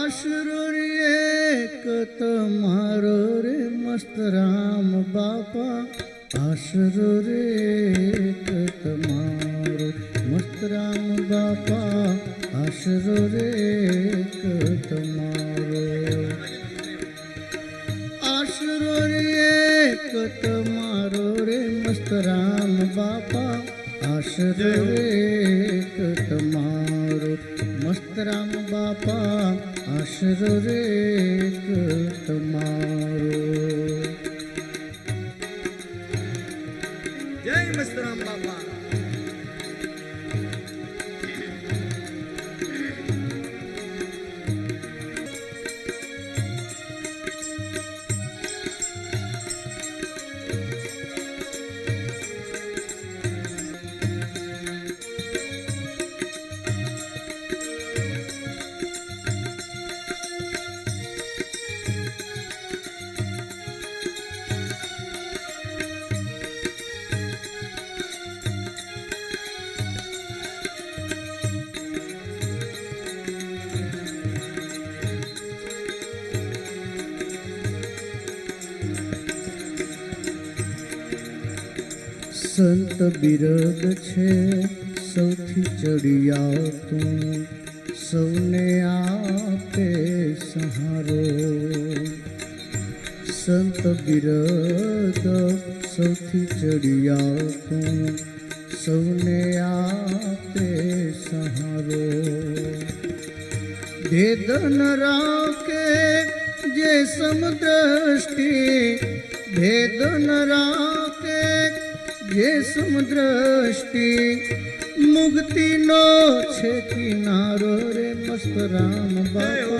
આશરો રે એક તમારો રે મસ્ત રામ બાપા, આશરો રે એક તમારો મસ્ત રામ બાપા, આશરો રે એક તમારો, આશરો રે એક તમારો રે મસ્ત રામ બાપા, આશરો રે એક તમારો મસ્ત રામ બાપા, આશરો રે એક તમારો. જય મસ્ત રામ બાપા. સંત બિરદ છે સૌથી ચડિયાતું, સૌને આપે સહારો. સંત બિરદ સૌથી ચડિયાતું, સૌને આપે સહારો. ભેદ ન રાખે જે સમદ્રષ્ટિ, ભેદ ન રાખે જે સમદ્રષ્ટિ, મુક્તિનો છે કિનારો રે મસ્ત રામ બાપા,